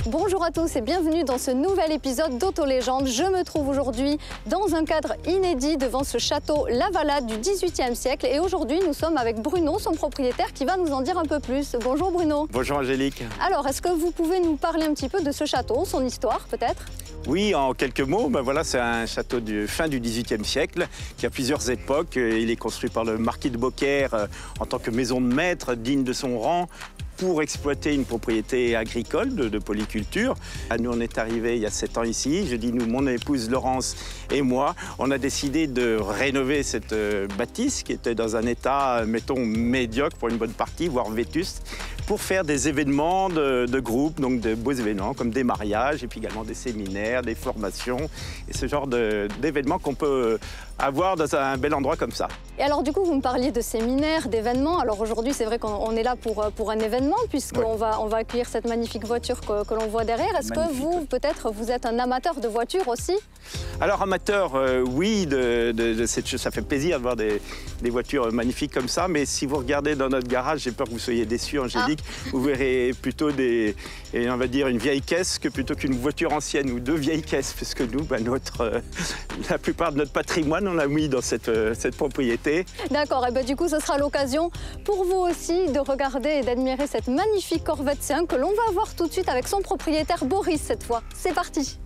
Bonjour à tous et bienvenue dans ce nouvel épisode d'Auto-Légende. Je me trouve aujourd'hui dans un cadre inédit devant ce château La Valade du XVIIIe siècle. Et aujourd'hui, nous sommes avec Bruno, son propriétaire, qui va nous en dire un peu plus. Bonjour Bruno. Bonjour Angélique. Alors, est-ce que vous pouvez nous parler un petit peu de ce château, son histoire peut-être? Oui, en quelques mots, voilà, c'est un château de fin du XVIIIe siècle qui a plusieurs époques. Il est construit par le marquis de Beaucaire en tant que maison de maître, digne de son rang, pour exploiter une propriété agricole de polyculture. Nous, on est arrivés il y a 7 ans ici. Je dis nous, mon épouse Laurence et moi, on a décidé de rénover cette bâtisse qui était dans un état, mettons, médiocre pour une bonne partie, voire vétuste, pour faire des événements de groupe, donc de beaux événements comme des mariages et puis également des séminaires, des formations et ce genre d'événements qu'on peut avoir dans un bel endroit comme ça. Et alors du coup, vous me parliez de séminaires, d'événements. Alors aujourd'hui, c'est vrai qu'on est là pour un événement puisqu'on on va accueillir cette magnifique voiture que l'on voit derrière. Est-ce que vous, peut-être, vous êtes un amateur de voitures aussi? Alors amateur, oui, cette chose, ça fait plaisir de voir des voitures magnifiques comme ça, mais si vous regardez dans notre garage, j'ai peur que vous soyez déçus, Angélique, vous verrez plutôt on va dire une vieille caisse plutôt qu'une voiture ancienne ou 2 vieilles caisses, puisque nous, la plupart de notre patrimoine, on l'a mis dans cette propriété. D'accord, et du coup, ce sera l'occasion pour vous aussi de regarder et d'admirer cette magnifique Corvette C1 que l'on va voir tout de suite avec son propriétaire Boris cette fois. C'est parti!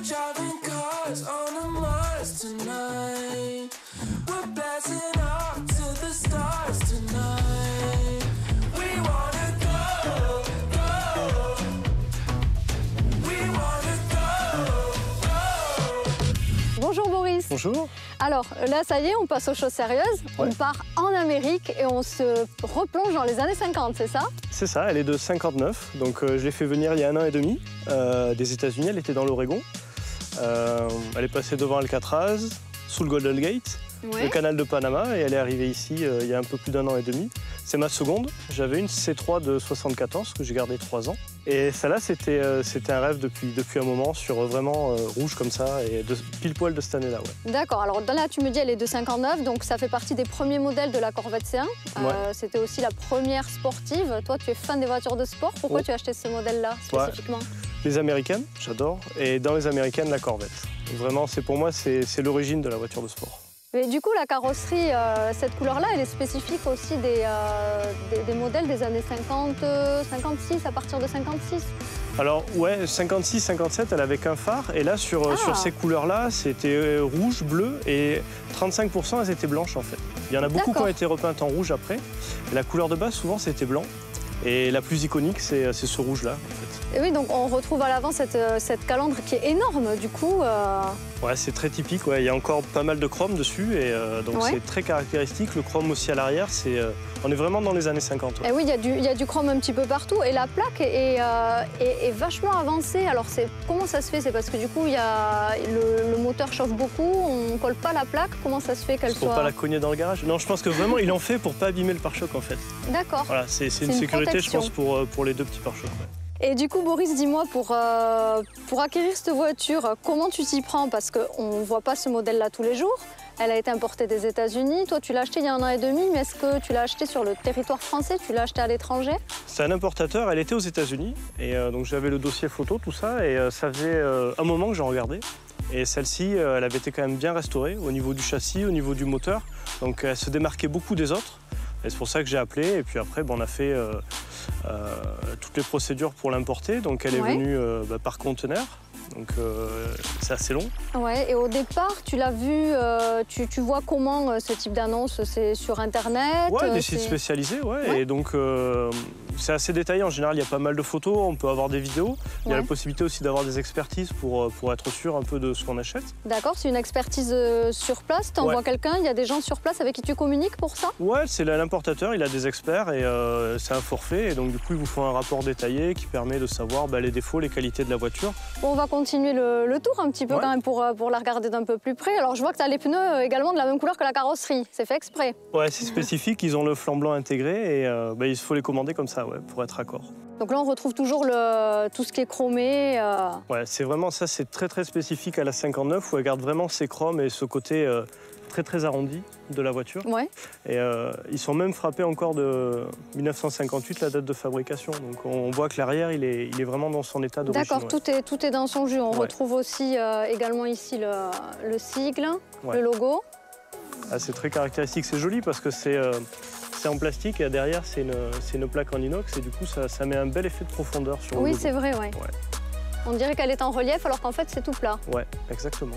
Driving cars on a Mars tonight. We're blasting off to the stars tonight. We wanna go, go. We wanna go, go. Bonjour Boris. Bonjour. Alors là, ça y est, on passe aux choses sérieuses. Ouais. On part en Amérique et on se replonge dans les années 50, c'est ça? C'est ça, elle est de 59. Donc je l'ai fait venir il y a 1 an et demi des États-Unis. Elle était dans l'Oregon. Elle est passée devant Alcatraz, sous le Golden Gate, le canal de Panama, et elle est arrivée ici il y a un peu plus d'1 an et demi. C'est ma seconde. J'avais une C3 de 74 que j'ai gardée 3 ans. Et celle-là, c'était un rêve depuis un moment, sur vraiment rouge comme ça, et pile poil de cette année-là. Ouais. D'accord, alors là, tu me dis elle est de 59, donc ça fait partie des premiers modèles de la Corvette C1. C'était aussi la première sportive. Toi, tu es fan des voitures de sport. Pourquoi tu as acheté ce modèle-là spécifiquement? Les américaines, j'adore. Et dans les américaines, la Corvette. Vraiment, pour moi, c'est l'origine de la voiture de sport. Mais du coup, la carrosserie, cette couleur-là, elle est spécifique aussi des modèles des années 50, 56, à partir de 56. Alors, ouais, 56, 57, elle avait qu'un phare. Et là, sur ces couleurs-là, c'était rouge, bleu, et 35%, elles étaient blanches, en fait. Il y en a beaucoup qui ont été repeintes en rouge après. Et la couleur de base, souvent, c'était blanc. Et la plus iconique, c'est ce rouge-là, en fait. Et oui, donc on retrouve à l'avant cette calandre qui est énorme, du coup. Ouais, c'est très typique. Ouais. Il y a encore pas mal de chrome dessus, et donc c'est très caractéristique. Le chrome aussi à l'arrière, on est vraiment dans les années 50. Ouais. Et oui, il y a du chrome un petit peu partout, et la plaque est vachement avancée. Alors comment ça se fait? C'est parce que du coup, le moteur chauffe beaucoup, on colle pas la plaque. Comment ça se fait qu'elle soit... Pour pas la cogner dans le garage? Non, je pense que vraiment, il en fait pour pas abîmer le pare-choc, en fait. D'accord. Voilà, c'est une sécurité, je pense, pour les 2 petits pare-chocs. Ouais. Et du coup, Boris, dis-moi, pour acquérir cette voiture, comment tu t'y prends? Parce qu'on ne voit pas ce modèle-là tous les jours. Elle a été importée des États-Unis. Toi, tu l'as acheté il y a 1 an et demi, mais est-ce que tu l'as acheté sur le territoire français? Tu l'as acheté à l'étranger? C'est un importateur, elle était aux États-Unis. Et donc j'avais le dossier photo, tout ça, et ça faisait un moment que j'en regardais. Et celle-ci, elle avait été quand même bien restaurée au niveau du châssis, au niveau du moteur. Donc elle se démarquait beaucoup des autres. Et c'est pour ça que j'ai appelé. Et puis après, on a fait toutes les procédures pour l'importer. Donc elle est venue par conteneur. Donc c'est assez long. Ouais, et au départ, tu l'as vu, tu vois comment ce type d'annonce? C'est sur Internet? Ouais, des sites spécialisés, ouais. Et donc c'est assez détaillé. En général, il y a pas mal de photos, on peut avoir des vidéos. Il y a la possibilité aussi d'avoir des expertises pour être sûr un peu de ce qu'on achète. D'accord, c'est une expertise sur place. Tu envoies quelqu'un, il y a des gens sur place avec qui tu communiques pour ça? Ouais, c'est l'importateur, il a des experts et c'est un forfait. Et donc du coup, ils vous font un rapport détaillé qui permet de savoir les défauts, les qualités de la voiture. Bon, on va continuer le tour un petit peu quand même pour la regarder d'un peu plus près. Alors je vois que tu as les pneus également de la même couleur que la carrosserie, c'est fait exprès. Ouais, c'est spécifique, ils ont le flanc blanc intégré et il faut les commander comme ça pour être raccord. Donc là on retrouve toujours tout ce qui est chromé. Ouais, c'est vraiment ça, c'est très spécifique à la 59 où elle garde vraiment ses chromes et ce côté très arrondi de la voiture. Ouais. Et ils sont même frappés encore de 1958, la date de fabrication. Donc on voit que l'arrière, il est vraiment dans son état d'origine. D'accord, tout est dans son jus. On retrouve aussi également ici le sigle, le logo. Ah, c'est très caractéristique, c'est joli parce que c'est en plastique et derrière c'est une plaque en inox et du coup ça met un bel effet de profondeur sur le logo. Oui, c'est vrai, ouais. On dirait qu'elle est en relief alors qu'en fait c'est tout plat. Ouais, exactement.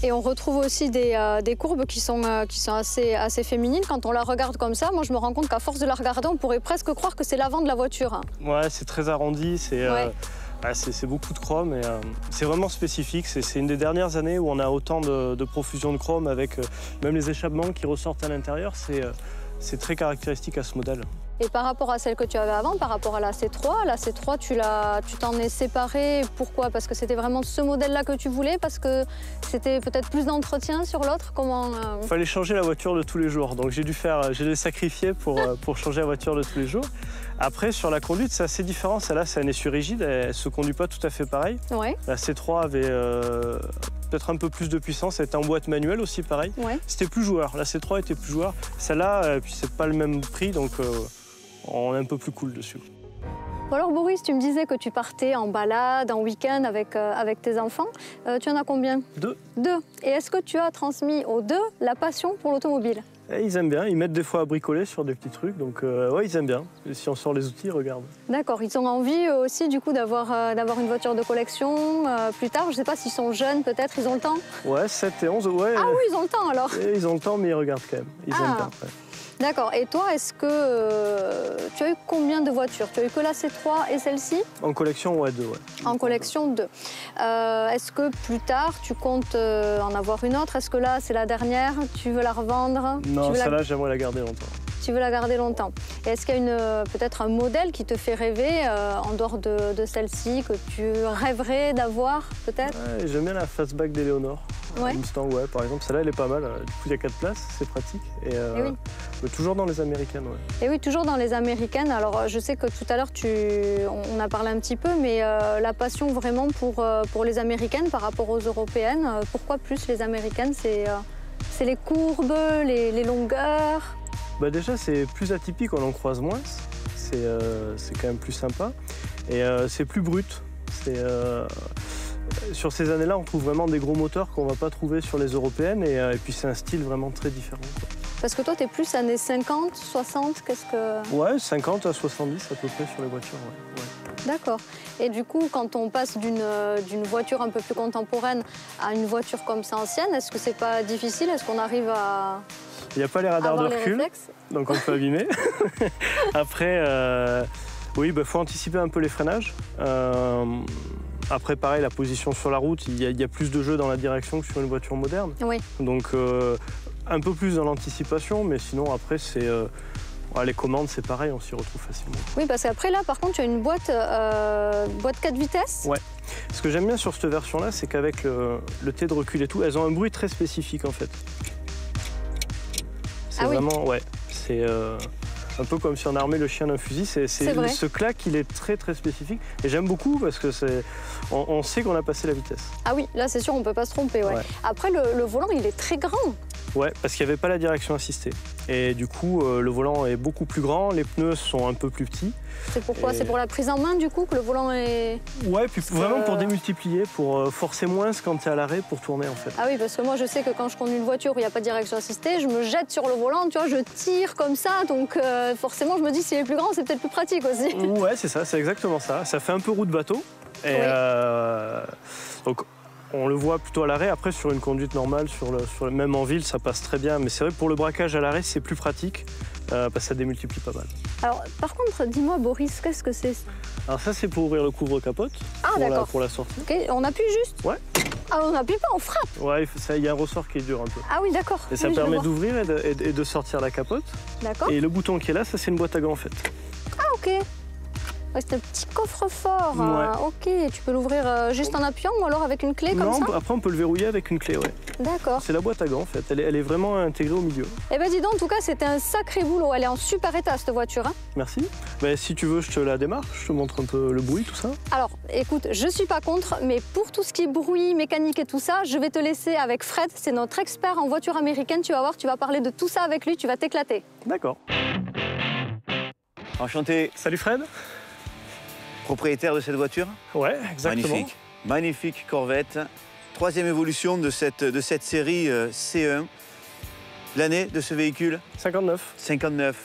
Et on retrouve aussi des courbes qui sont assez féminines. Quand on la regarde comme ça, moi je me rends compte qu'à force de la regarder, on pourrait presque croire que c'est l'avant de la voiture. Ouais, c'est très arrondi, c'est beaucoup de chrome et c'est vraiment spécifique. C'est une des dernières années où on a autant de profusion de chrome avec même les échappements qui ressortent à l'intérieur. C'est très caractéristique à ce modèle. Et par rapport à celle que tu avais avant, par rapport à la C3, tu t'en es séparé. Pourquoi? Parce que c'était vraiment ce modèle-là que tu voulais? Parce que c'était peut-être plus d'entretien sur l'autre? Il fallait changer la voiture de tous les jours. Donc j'ai dû sacrifier pour changer la voiture de tous les jours. Après, sur la conduite, c'est assez différent. Celle-là, c'est un essuie rigide. Elle ne se conduit pas tout à fait pareil. Ouais. La C3 avait peut-être un peu plus de puissance. Elle était en boîte manuelle aussi, pareil. Ouais. C'était plus joueur. La C3 était plus joueur. Celle-là, puis c'est pas le même prix, donc on est un peu plus cool dessus. Bon alors Boris, tu me disais que tu partais en balade, en week-end avec tes enfants. Tu en as combien? 2. 2. Et est-ce que tu as transmis aux 2 la passion pour l'automobile? Ils aiment bien, ils mettent des fois à bricoler sur des petits trucs, donc ouais, ils aiment bien. Et si on sort les outils, ils regardent. D'accord, ils ont envie aussi du coup d'avoir une voiture de collection plus tard. Je ne sais pas s'ils sont jeunes, peut-être, ils ont le temps? Ouais, 7 et 11, ouais. Ah oui, ils ont le temps alors. Ils ont le temps, mais ils regardent quand même. Ils aiment bien. Ouais. D'accord, et toi, est-ce que tu as eu combien de voitures? Tu as eu que la C3 et celle-ci? En collection, ouais, 2, ouais. En collection, 2. Est-ce que plus tard, tu comptes en avoir une autre? Est-ce que là, c'est la dernière? Tu veux la revendre? Non, celle-là, j'aimerais la garder longtemps. Tu veux la garder longtemps. Et est-ce qu'il y a peut-être un modèle qui te fait rêver, en dehors de celle-ci, que tu rêverais d'avoir, peut-être? Ouais, j'aime bien la fastback d'Eleonore. Ouais. Mustang, ouais, par exemple, celle-là, elle est pas mal. Du coup, il y a 4 places, c'est pratique. Et oui. Mais toujours dans les américaines, ouais. Et oui, toujours dans les américaines. Alors, je sais que tout à l'heure, on a parlé un petit peu, mais la passion vraiment pour les américaines par rapport aux européennes, pourquoi plus les américaines? C'est les courbes, les longueurs? Bah déjà, c'est plus atypique, on en croise moins. C'est quand même plus sympa. Et c'est plus brut. Sur ces années-là, on trouve vraiment des gros moteurs qu'on ne va pas trouver sur les européennes. Et puis, c'est un style vraiment très différent, quoi. Parce que toi, tu es plus années 50, 60, qu'est-ce que... Ouais, 50 à 70 à peu près sur les voitures, ouais. D'accord. Et du coup, quand on passe d'une voiture un peu plus contemporaine à une voiture comme ça ancienne, est-ce que c'est pas difficile? Est-ce qu'on arrive à... Il n'y a pas les radars de recul, donc on peut abîmer. Après, oui, faut anticiper un peu les freinages. Après, pareil, la position sur la route, il y a plus de jeu dans la direction que sur une voiture moderne. Oui. Donc, un peu plus dans l'anticipation, mais sinon, après, les commandes, c'est pareil, on s'y retrouve facilement. Oui, parce qu'après, là, par contre, tu as une boîte 4 vitesses. Ouais. Ce que j'aime bien sur cette version-là, c'est qu'avec le T de recul et tout, elles ont un bruit très spécifique, en fait. C'est vraiment, ouais, c'est un peu comme si on armait le chien d'un fusil. Ce clac, il est très spécifique. Et j'aime beaucoup parce que on sait qu'on a passé la vitesse. Ah oui, là c'est sûr, on ne peut pas se tromper. Ouais. Après, le volant, il est très grand. Ouais, parce qu'il n'y avait pas la direction assistée. Et du coup, le volant est beaucoup plus grand, les pneus sont un peu plus petits. C'est pourquoi? C'est pour la prise en main, du coup, que le volant est... Ouais, puis vraiment pour démultiplier, pour forcer moins quand tu es à l'arrêt pour tourner, en fait. Ah oui, parce que moi, je sais que quand je conduis une voiture où il n'y a pas de direction assistée, je me jette sur le volant, tu vois, je tire comme ça. Donc forcément, je me dis, s'il est plus grand, c'est peut-être plus pratique aussi. Ouais, c'est ça, c'est exactement ça. Ça fait un peu roue de bateau. Et donc, On le voit plutôt à l'arrêt. Après, sur une conduite normale, même en ville, ça passe très bien. Mais c'est vrai que pour le braquage à l'arrêt, c'est plus pratique parce que ça démultiplie pas mal. Alors, par contre, dis-moi, Boris, qu'est-ce que c'est? Alors ça, c'est pour ouvrir le couvre-capote pour la sortie. Ok, on appuie juste? Ouais. Ah, on n'appuie pas, on frappe? Ouais, il y a un ressort qui est dur un peu. Ah oui, d'accord. Et ça permet d'ouvrir et de sortir la capote. D'accord. Et le bouton qui est là, ça, c'est une boîte à gants en fait. Ah, ok. Ouais, c'est un petit coffre-fort. Ouais. Ok, tu peux l'ouvrir juste en appuyant ou alors avec une clé comme ça? Non, après on peut le verrouiller avec une clé, ouais. D'accord. C'est la boîte à gants en fait, elle est vraiment intégrée au milieu. Eh ben dis donc, en tout cas, c'était un sacré boulot. Elle est en super état, cette voiture. Hein. Merci. Ben, si tu veux, je te la démarre, je te montre un peu le bruit, tout ça. Alors, écoute, je suis pas contre, mais pour tout ce qui est bruit, mécanique et tout ça, je vais te laisser avec Fred. C'est notre expert en voiture américaine. Tu vas voir, tu vas parler de tout ça avec lui, tu vas t'éclater. D'accord. Enchanté. Salut Fred. Propriétaire de cette voiture? Ouais, exactement. Magnifique. Magnifique Corvette. Troisième évolution de cette série C1. L'année de ce véhicule? 59. 59.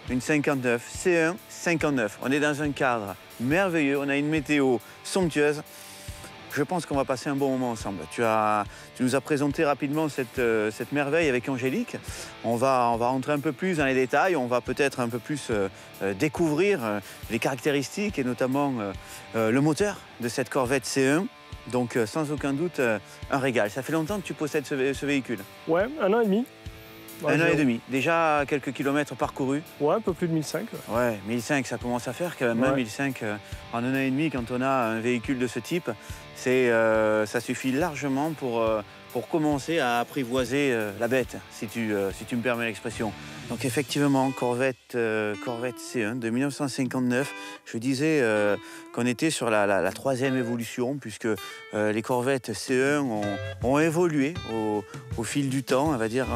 Une 59. C1 59. On est dans un cadre merveilleux. On a une météo somptueuse. Je pense qu'on va passer un bon moment ensemble. Tu nous as présenté rapidement cette merveille avec Angélique. On va rentrer un peu plus dans les détails. On va peut-être un peu plus découvrir les caractéristiques et notamment le moteur de cette Corvette C1. Donc sans aucun doute un régal. Ça fait longtemps que tu possèdes ce véhicule? Ouais, 1 an et demi. Un an et demi. Déjà quelques kilomètres parcourus? Ouais, un peu plus de 1005. Ouais, 1005, ça commence à faire quand même. Ouais. 1005 en 1 an et demi, quand on a un véhicule de ce type, ça suffit largement pour commencer à apprivoiser la bête, si tu me permets l'expression. Donc effectivement, Corvette C1 de 1959. Je disais qu'on était sur la troisième évolution, puisque les Corvettes C1 ont évolué au fil du temps. On va dire,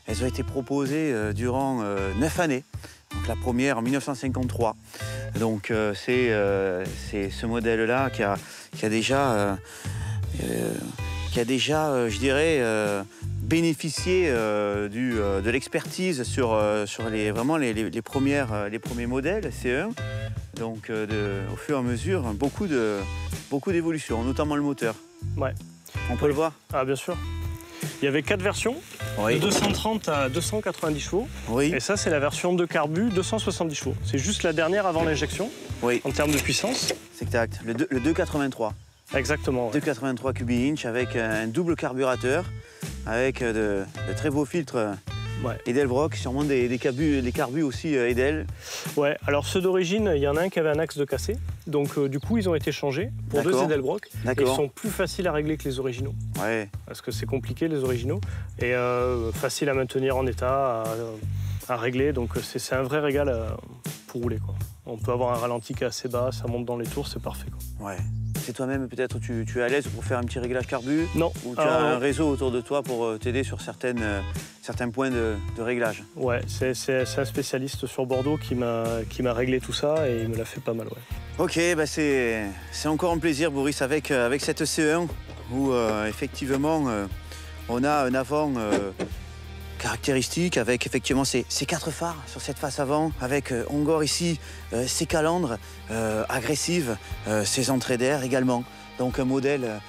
elles ont été proposées durant 9 années. Donc la première en 1953. Donc c'est ce modèle-là qui a déjà, je dirais, bénéficié de l'expertise sur les premiers modèles C1. Donc au fur et à mesure, beaucoup d'évolutions, notamment le moteur. Ouais. On peut le voir? Ah bien sûr. Il y avait 4 versions, oui. De 230 à 290 chevaux. Oui. Et ça, c'est la version de carbu 270 chevaux. C'est juste la dernière avant l'injection, oui. En termes de puissance. C'est exact, le 283. Exactement. Ouais. 283 cubi-inch avec un double carburateur, avec de très beaux filtres ouais. Edelbrock, sûrement des carbus aussi Edel. Ouais, alors ceux d'origine, il y en a un qui avait un axe de cassé. Donc du coup, ils ont été changés pour 2 Edelbrock. Et ils sont plus faciles à régler que les originaux. Ouais. Parce que c'est compliqué, les originaux. Et facile à maintenir en état, à régler. Donc c'est un vrai régal pour rouler, quoi. On peut avoir un ralenti qui est assez bas, ça monte dans les tours, c'est parfait, quoi. Ouais. C'est toi-même, peut-être, tu es à l'aise pour faire un petit réglage carbu? Non. Ou tu as un réseau autour de toi pour t'aider sur certains points de réglage? Ouais, c'est un spécialiste sur Bordeaux qui m'a réglé tout ça et il me l'a fait pas mal, ouais. Ok, bah c'est encore un plaisir, Boris, avec cette C1 où effectivement on a un avant caractéristique avec effectivement ces 4 phares sur cette face avant, avec encore ici ces calandres agressives, ces entrées d'air également. Donc un modèle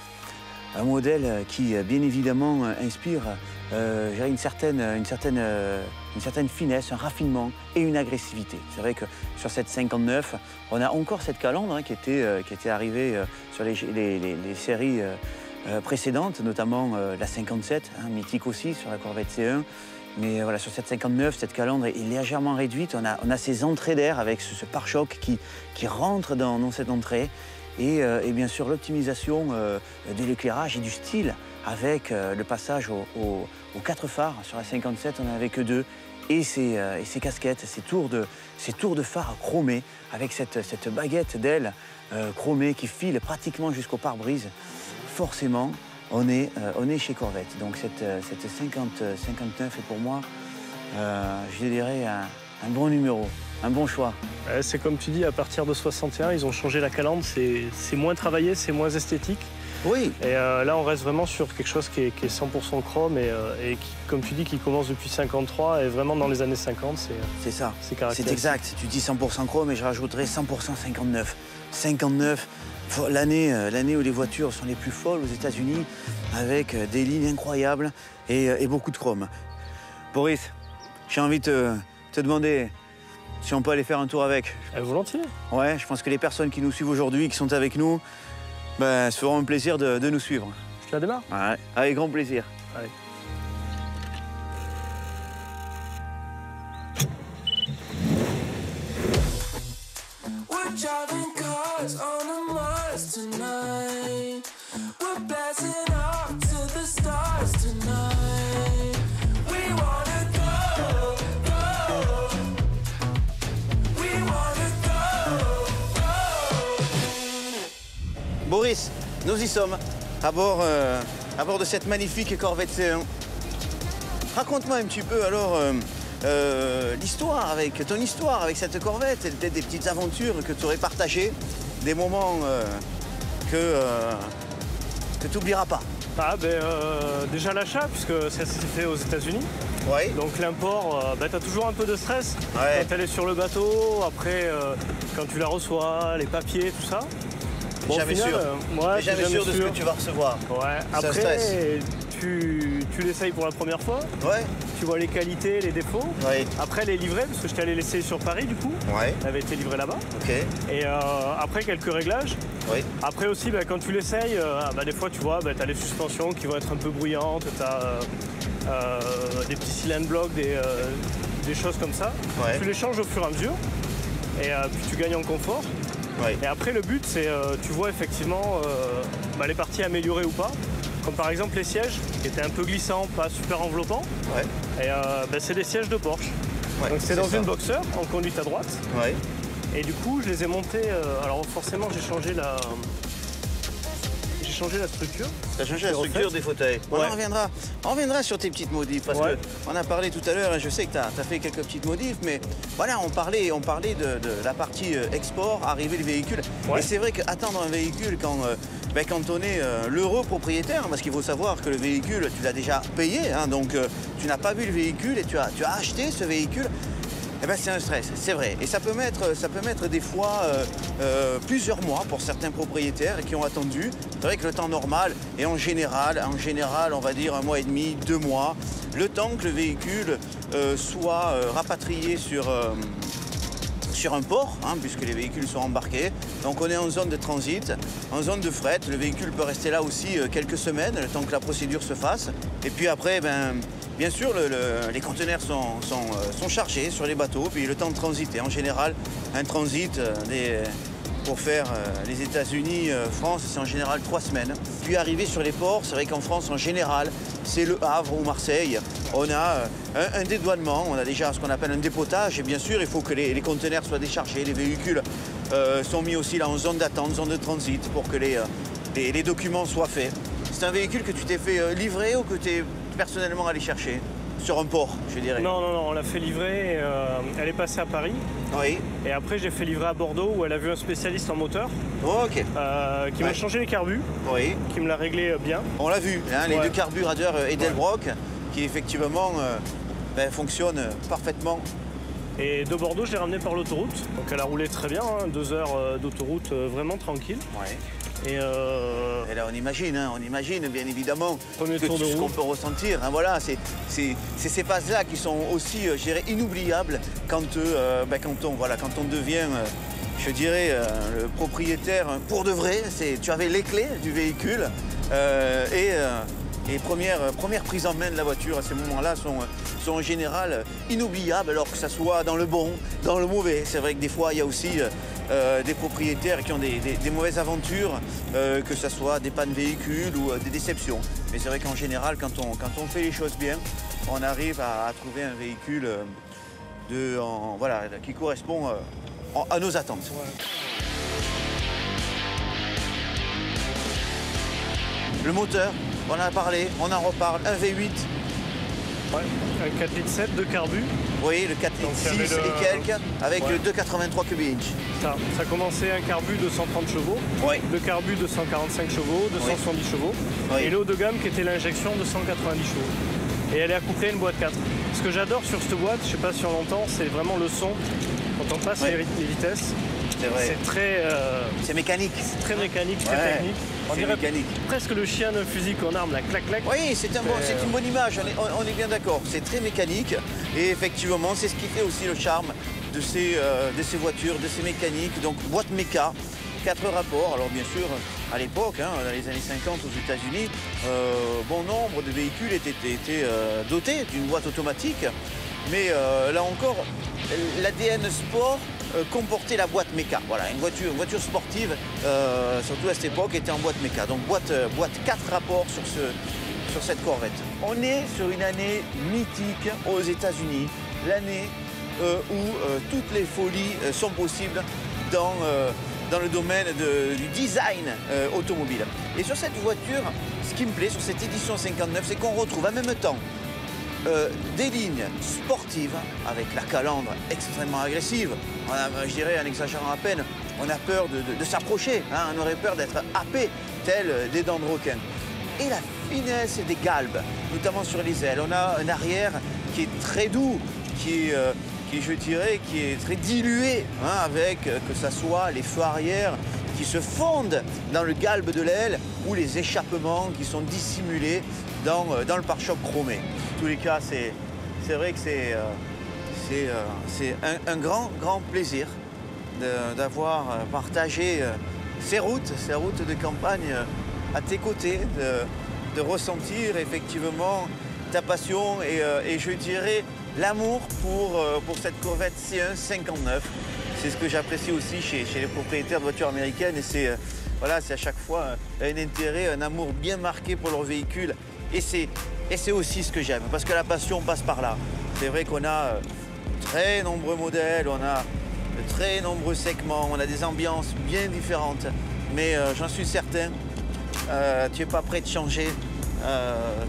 qui bien évidemment inspire une certaine finesse, un raffinement et une agressivité. C'est vrai que sur cette 59, on a encore cette calandre qui était arrivée sur les séries précédentes, notamment la 57, mythique aussi sur la Corvette C1. Mais voilà, sur cette 59, cette calandre est légèrement réduite. On a ces entrées d'air avec ce pare-choc qui rentre dans cette entrée. Et bien sûr, l'optimisation de l'éclairage et du style avec le passage aux 4 phares. Sur la 57, on n'en avait que 2. Et ces casquettes, ces tours de phare chromés avec cette baguette d'aile chromée qui file pratiquement jusqu'au pare-brise. Forcément, on est chez Corvette. Donc cette 59 est pour moi, je dirais, un bon numéro, un bon choix. C'est comme tu dis, à partir de 61, ils ont changé la calandre. C'est moins travaillé, c'est moins esthétique. Oui. Et là, on reste vraiment sur quelque chose qui est 100% chrome et qui, comme tu dis, qui commence depuis 53 et vraiment dans les années 50, C'est ça. c'est caractéristique. C'est exact. Tu dis 100% chrome et je rajouterais 100% 59. 59, l'année où les voitures sont les plus folles aux États-Unis, avec des lignes incroyables et beaucoup de chrome. Boris, j'ai envie de te demander si on peut aller faire un tour avec. Volontiers. Ouais, je pense que les personnes qui nous suivent aujourd'hui, qui sont avec nous, ben, se feront un plaisir de nous suivre. Je la démarre. Ouais, avec grand plaisir. Allez. We're driving cars on a Mars tonight. We're blasting off to the stars tonight. We wanna go, go. We wanna go, go. Boris, nous y sommes, à bord de cette magnifique Corvette C1. Raconte-moi un petit peu alors ton histoire avec cette Corvette, et peut-être des petites aventures que tu aurais partagées, des moments que tu n'oublieras pas. Ah, déjà l'achat, puisque ça s'est fait aux États-Unis. Oui. Donc l'import, tu as toujours un peu de stress Ouais. quand elle est sur le bateau, après quand tu la reçois, les papiers, tout ça. Bon, Jamais au final, sûr. ouais, T'es jamais sûr de ce que tu vas recevoir. Ouais, Ça après, stresse. tu l'essayes pour la première fois, Ouais. tu vois les qualités, les défauts. Ouais. Après, elle est livrée, parce que je t'allais laisser sur Paris, du coup. Ouais. Elle avait été livrée là-bas. Ok. Et après, quelques réglages. Oui. Après aussi, quand tu l'essayes, des fois, tu vois, tu as les suspensions qui vont être un peu bruyantes, tu as des petits cylinder blocks, des choses comme ça. Ouais. Tu les changes au fur et à mesure, et puis tu gagnes en confort. Ouais. Et après, le but, c'est, tu vois effectivement les parties améliorées ou pas. Comme par exemple les sièges, qui étaient un peu glissants, pas super enveloppants. Ouais. Et c'est des sièges de Porsche. Ouais, Donc c'est dans ça. une boxer, en conduite à droite. Ouais. Et du coup, je les ai montés. Alors forcément, j'ai changé la structure. T'as changé la C'est structure refait. des fauteuils. Bon, Ouais. on reviendra sur tes petites modifs parce Ouais. qu'on a parlé tout à l'heure et je sais que tu as fait quelques petites modifs, mais voilà, on parlait de la partie export, arrivée du véhicule. Ouais. Et c'est vrai qu'attendre un véhicule quand on est l'heureux propriétaire, parce qu'il faut savoir que le véhicule, tu l'as déjà payé, hein, donc tu n'as pas vu le véhicule et tu as acheté ce véhicule. Eh ben, c'est un stress, c'est vrai. Et ça peut mettre des fois plusieurs mois pour certains propriétaires qui ont attendu. C'est vrai que le temps normal est en général, on va dire 1 mois et demi, 2 mois, le temps que le véhicule soit rapatrié sur un port, hein, puisque les véhicules sont embarqués. Donc on est en zone de transit, en zone de fret. Le véhicule peut rester là aussi quelques semaines, le temps que la procédure se fasse. Et puis après, bien sûr, les conteneurs sont chargés sur les bateaux, puis le temps de transiter. En général, un transit pour faire les États-Unis, France, c'est en général 3 semaines. Puis arriver sur les ports, c'est vrai qu'en France, en général, c'est Le Havre ou Marseille. On a un dédouanement, on a déjà ce qu'on appelle un dépotage. Et bien sûr, il faut que les conteneurs soient déchargés, les véhicules sont mis aussi là en zone d'attente, zone de transit, pour que les documents soient faits. C'est un véhicule que tu t'es fait livrer ou que tu es personnellement allé chercher sur un port, je dirais? Non, on l'a fait livrer. Elle est passée à Paris. Oui. Et après, j'ai fait livrer à Bordeaux où elle a vu un spécialiste en moteur Oh, ok. qui m'a Ouais. changé les carbus, Oui. qui me l'a réglé bien. On l'a vu, hein, les Ouais. deux carburateurs Edelbrock qui effectivement fonctionnent parfaitement. Et de Bordeaux, je l'ai ramené par l'autoroute. Donc elle a roulé très bien, 2 heures d'autoroute vraiment tranquille. Ouais. Et Et là, on imagine bien évidemment Premier que tour de ce qu'on roue. peut ressentir. Hein, voilà, c'est ces phases-là qui sont aussi, je dirais, inoubliables quand on devient, je dirais, le propriétaire pour de vrai. Tu avais les clés du véhicule et première prise en main de la voiture à ces moments-là sont en général inoubliables, alors que ça soit dans le bon, dans le mauvais. C'est vrai que des fois, il y a aussi des propriétaires qui ont des mauvaises aventures, que ce soit des pannes véhicules ou des déceptions. Mais c'est vrai qu'en général, quand on fait les choses bien, on arrive à trouver un véhicule qui correspond à nos attentes. Le moteur, on en a parlé, on en reparle, un V8. ouais, un 4,7 litres de carbu. voyez, le 4,6 Donc, et quelques, avec ouais. le 2,83 cubiques. Ça commençait un carbu de 130 chevaux, Oui. le carbu de 145 chevaux, de 170 chevaux, Oui. et le haut de gamme qui était l'injection de 190 chevaux. Et elle est accouplée à une boîte 4. Ce que j'adore sur cette boîte, je sais pas si on l'entend, c'est vraiment le son. Quand on passe Oui. les vitesses, C'est vrai. c'est très, C'est mécanique. très mécanique, très Ouais, technique. On c'est dirait mécanique. presque le chien d'un fusil qu'on arme, la clac-clac. Oui, c'est une bonne image, on est bien d'accord. C'est très mécanique et effectivement, c'est ce qui fait aussi le charme de ces voitures, de ces mécaniques. Donc, boîte méca, 4 rapports. Alors, bien sûr, à l'époque, hein, dans les années 50 aux États-Unis, bon nombre de véhicules étaient dotés d'une boîte automatique. Mais là encore, l'ADN sport comportait la boîte méca. Voilà, une voiture sportive, surtout à cette époque, était en boîte méca. Donc boîte 4 rapports sur cette Corvette. On est sur une année mythique aux États-Unis, l'année où toutes les folies sont possibles dans le domaine du design automobile. Et sur cette voiture, ce qui me plaît sur cette édition 59, c'est qu'on retrouve en même temps des lignes sportives avec la calandre extrêmement agressive. Je dirais, en exagérant à peine, on a peur de s'approcher, hein, on aurait peur d'être happé, tel des dents de requin. Et la finesse des galbes, notamment sur les ailes. On a un arrière qui est très doux, qui est très dilué, hein, avec que ce soit les feux arrière qui se fondent dans le galbe de l'aile ou les échappements qui sont dissimulés dans le pare-choc chromé. En tous les cas, c'est vrai que c'est un grand plaisir d'avoir partagé ces routes de campagne à tes côtés, de ressentir effectivement ta passion et je dirais l'amour pour cette Corvette C1 59. C'est ce que j'apprécie aussi chez les propriétaires de voitures américaines et c'est à chaque fois un intérêt, un amour bien marqué pour leur véhicule. Et c'est aussi ce que j'aime, parce que la passion passe par là. C'est vrai qu'on a très nombreux modèles, on a de très nombreux segments, on a des ambiances bien différentes. Mais j'en suis certain, tu n'es pas prêt de changer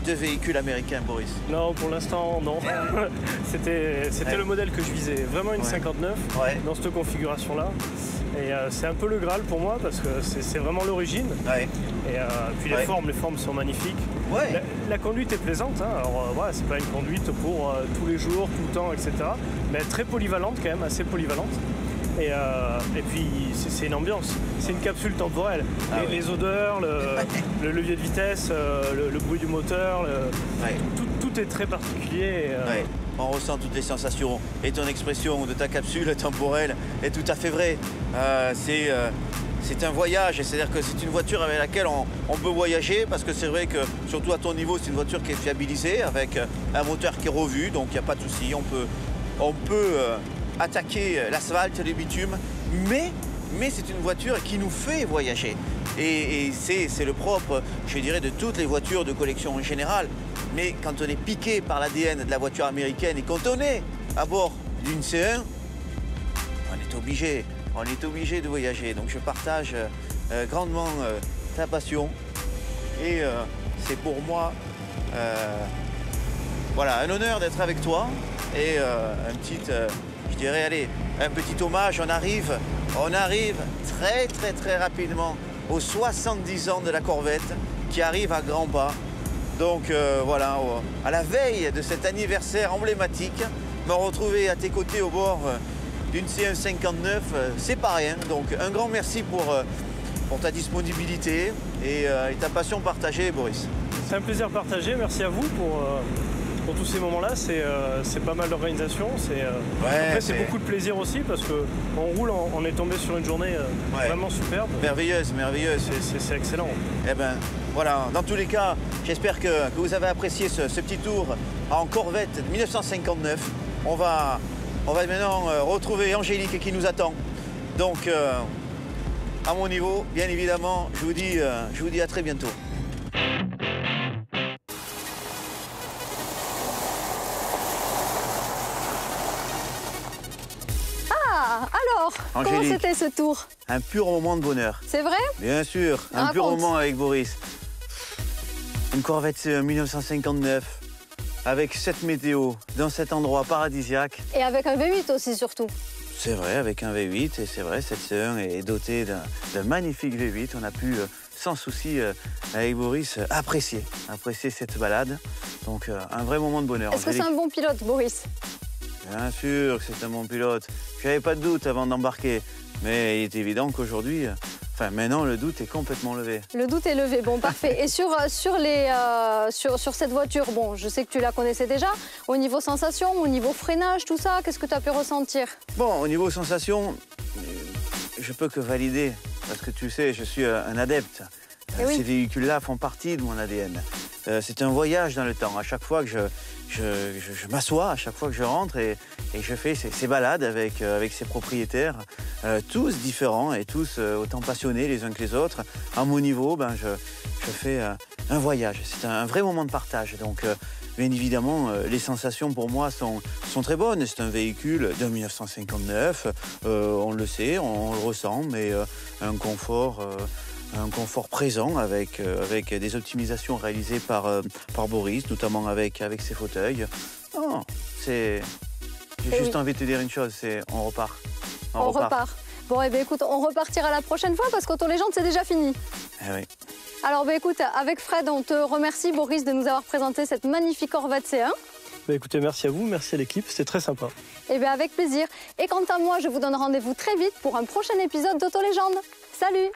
de véhicule américain, Boris? Non, pour l'instant, non. C'était le modèle que je visais. Vraiment une 59 dans cette configuration-là. Et c'est un peu le Graal pour moi parce que c'est vraiment l'origine. Ouais. Et puis les formes sont magnifiques. Ouais. La conduite est plaisante. Hein. Alors voilà, c'est pas une conduite pour tous les jours, tout le temps, etc. Mais très polyvalente quand même, assez polyvalente. Et puis c'est une ambiance, c'est une capsule temporelle. Les odeurs, le levier de vitesse, le bruit du moteur, tout est très particulier. On ressent toutes les sensations. Et ton expression de ta capsule temporelle est tout à fait vraie. C'est un voyage, c'est-à-dire que c'est une voiture avec laquelle on peut voyager parce que c'est vrai que, surtout à ton niveau, c'est une voiture qui est fiabilisée avec un moteur qui est revu, donc il n'y a pas de souci. On peut attaquer l'asphalte, les bitumes, mais c'est une voiture qui nous fait voyager. Et c'est le propre, je dirais, de toutes les voitures de collection en général. Mais quand on est piqué par l'ADN de la voiture américaine et quand on est à bord d'une C1, on est obligé de voyager. Donc je partage grandement ta passion et c'est pour moi un honneur d'être avec toi et un petit hommage. On arrive très rapidement aux 70 ans de la Corvette qui arrive à grands pas. Donc à la veille de cet anniversaire emblématique, me retrouver à tes côtés au bord d'une C1 59, c'est pas rien. Donc un grand merci pour ta disponibilité et ta passion partagée, Boris. C'est un plaisir partagé, merci à vous pour tous ces moments-là. C'est pas mal d'organisation. Après, c'est beaucoup de plaisir aussi parce qu'on roule, on est tombé sur une journée vraiment superbe. Merveilleuse. C'est excellent. Eh ben, voilà, dans tous les cas, j'espère que vous avez apprécié ce petit tour en Corvette de 1959. On va maintenant retrouver Angélique qui nous attend. Donc, à mon niveau, bien évidemment, je vous dis à très bientôt. Alors, comment Angélique. c'était ce tour? Un pur moment de bonheur. C'est vrai? Bien sûr, un pur moment avec Boris. Une Corvette 1959, avec cette météo, dans cet endroit paradisiaque. Et avec un V8 aussi, surtout. C'est vrai, avec un V8, et c'est vrai, cette C1 est dotée d'un magnifique V8. On a pu, sans souci, avec Boris, apprécier cette balade. Donc, un vrai moment de bonheur. Est-ce que c'est un bon pilote, Boris? Bien sûr que c'est un bon pilote. J'avais pas de doute avant d'embarquer. Mais il est évident qu'aujourd'hui, maintenant, le doute est complètement levé. Le doute est levé, bon, parfait. Et sur cette voiture, bon, je sais que tu la connaissais déjà. Au niveau sensation, au niveau freinage, tout ça, qu'est-ce que tu as pu ressentir? Bon, au niveau sensation, je peux que valider. Parce que tu sais, je suis un adepte. Oui. Ces véhicules-là font partie de mon ADN. C'est un voyage dans le temps. À chaque fois que je m'assois, à chaque fois que je rentre et je fais ces balades avec ces propriétaires, tous différents et tous autant passionnés les uns que les autres. À mon niveau, je fais un voyage. C'est un vrai moment de partage. Donc, bien évidemment, les sensations pour moi sont très bonnes. C'est un véhicule de 1959, on le sait, on le ressent, mais un confort présent avec des optimisations réalisées par Boris, notamment avec ses fauteuils. Oh, j'ai juste envie de te dire une chose, c'est on repart. On repart. Bon, eh bien, écoute, on repartira la prochaine fois parce qu'Auto-Légende, c'est déjà fini. Eh oui. Alors, écoute, avec Fred, on te remercie, Boris, de nous avoir présenté cette magnifique Corvette C1. Écoutez, merci à vous, merci à l'équipe, c'était très sympa. Eh bien, avec plaisir. Et quant à moi, je vous donne rendez-vous très vite pour un prochain épisode d'Auto-Légende. Salut!